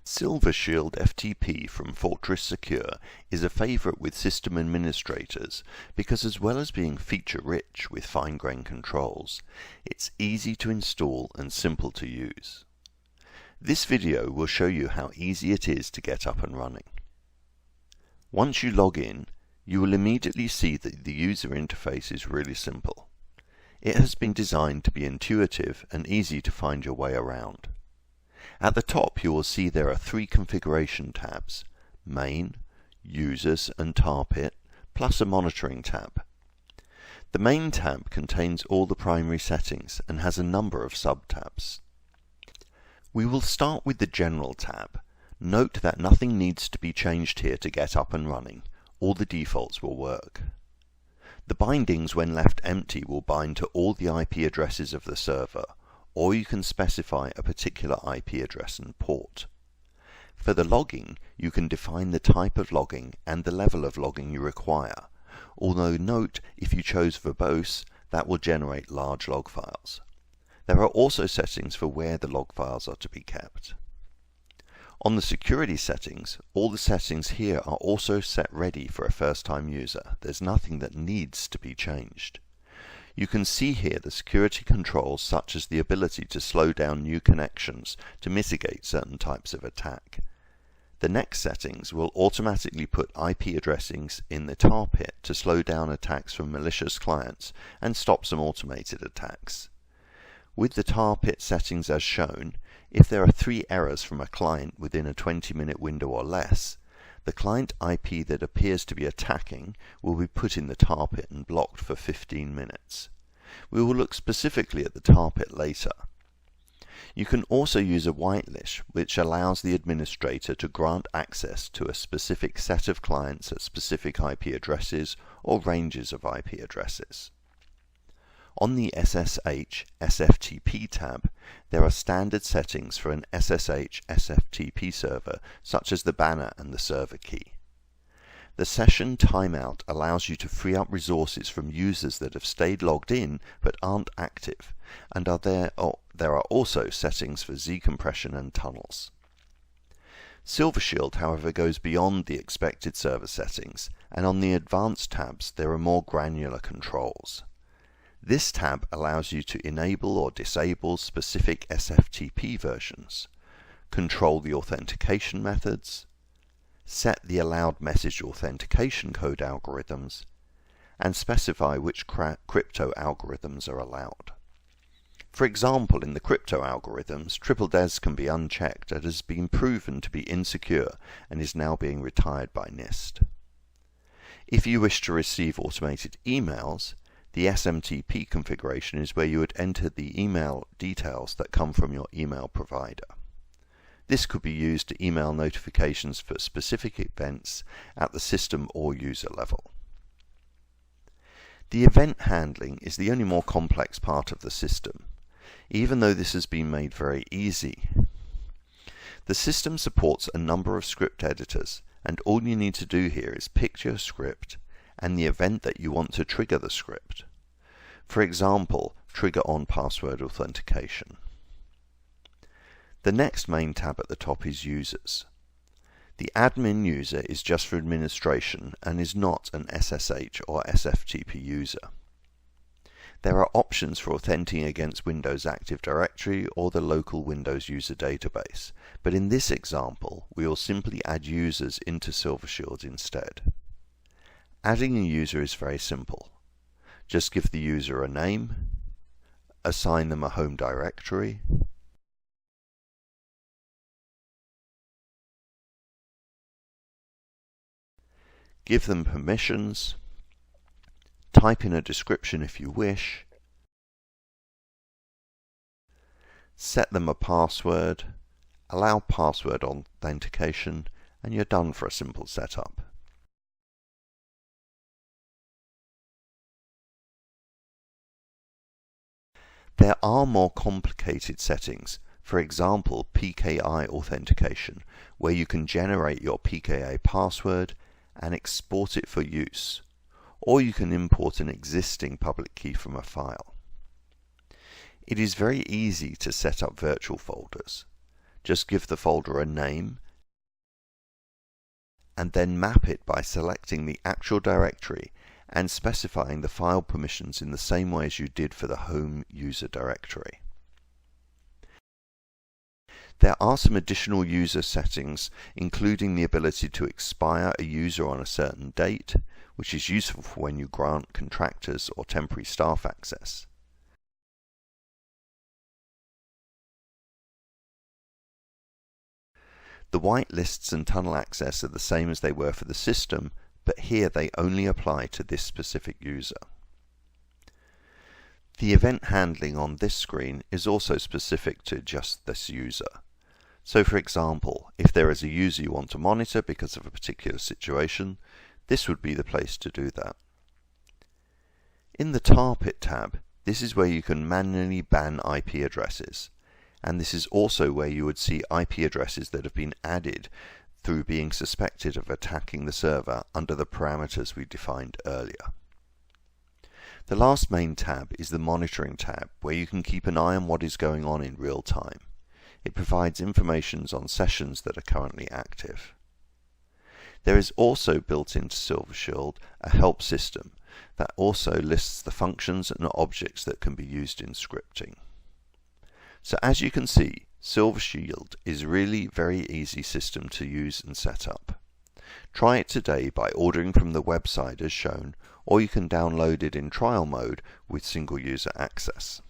SilverShield SFTP from Fortress Secure is a favorite with system administrators because, as well as being feature-rich with fine-grained controls, it's easy to install and simple to use. This video will show you how easy it is to get up and running. Once you log in, you will immediately see that the user interface is really simple. It has been designed to be intuitive and easy to find your way around. At the top you will see there are three configuration tabs: Main, Users and Tar Pit, plus a Monitoring tab. The Main tab contains all the primary settings and has a number of sub-tabs. We will start with the General tab. Note that nothing needs to be changed here to get up and running. All the defaults will work. The bindings, when left empty, will bind to all the IP addresses of the server, or you can specify a particular IP address and port. For the logging, you can define the type of logging and the level of logging you require, although note, if you chose verbose, that will generate large log files. There are also settings for where the log files are to be kept. On the security settings, all the settings here are also set ready for a first-time user. There's nothing that needs to be changed. You can see here the security controls, such as the ability to slow down new connections to mitigate certain types of attack. The next settings will automatically put IP addressings in the tar pit to slow down attacks from malicious clients and stop some automated attacks. With the tar pit settings as shown, if there are 3 errors from a client within a 20-minute window or less, the client IP that appears to be attacking will be put in the tar pit and blocked for 15 minutes. We will look specifically at the tar pit later. You can also use a whitelist, which allows the administrator to grant access to a specific set of clients at specific IP addresses or ranges of IP addresses. On the SSH SFTP tab, there are standard settings for an SSH SFTP server, such as the banner and the server key. The session timeout allows you to free up resources from users that have stayed logged in but aren't active, and there are also settings for Z compression and tunnels. SilverShield, however, goes beyond the expected server settings, and on the advanced tabs there are more granular controls. This tab allows you to enable or disable specific SFTP versions, control the authentication methods, set the allowed message authentication code algorithms, and specify which crypto algorithms are allowed. For example, in the crypto algorithms, triple DES can be unchecked and has been proven to be insecure and is now being retired by NIST. If you wish to receive automated emails, the SMTP configuration is where you would enter the email details that come from your email provider. This could be used to email notifications for specific events at the system or user level. The event handling is the only more complex part of the system, even though this has been made very easy. The system supports a number of script editors, and all you need to do here is pick your script and the event that you want to trigger the script. For example, trigger on password authentication. The next main tab at the top is Users. The admin user is just for administration and is not an SSH or SFTP user. There are options for authenticating against Windows Active Directory or the local Windows user database, but in this example we will simply add users into SilverShield instead. Adding a user is very simple. Just give the user a name, assign them a home directory, give them permissions, type in a description if you wish, set them a password, allow password authentication, and you're done for a simple setup. There are more complicated settings, for example PKI authentication, where you can generate your PKI password and export it for use, or you can import an existing public key from a file. It is very easy to set up virtual folders. Just give the folder a name and then map it by selecting the actual directory and specifying the file permissions in the same way as you did for the home user directory. There are some additional user settings, including the ability to expire a user on a certain date, which is useful for when you grant contractors or temporary staff access. The whitelists and tunnel access are the same as they were for the system, but here they only apply to this specific user. The event handling on this screen is also specific to just this user. So for example, if there is a user you want to monitor because of a particular situation, this would be the place to do that. In the Tarpit tab, this is where you can manually ban IP addresses, and this is also where you would see IP addresses that have been added through being suspected of attacking the server under the parameters we defined earlier. The last main tab is the Monitoring tab, where you can keep an eye on what is going on in real time. It provides information on sessions that are currently active. There is also built into SilverShield a help system that also lists the functions and objects that can be used in scripting. So as you can see, SilverShield is really very easy system to use and set up. Try it today by ordering from the website as shown, or you can download it in trial mode with single user access.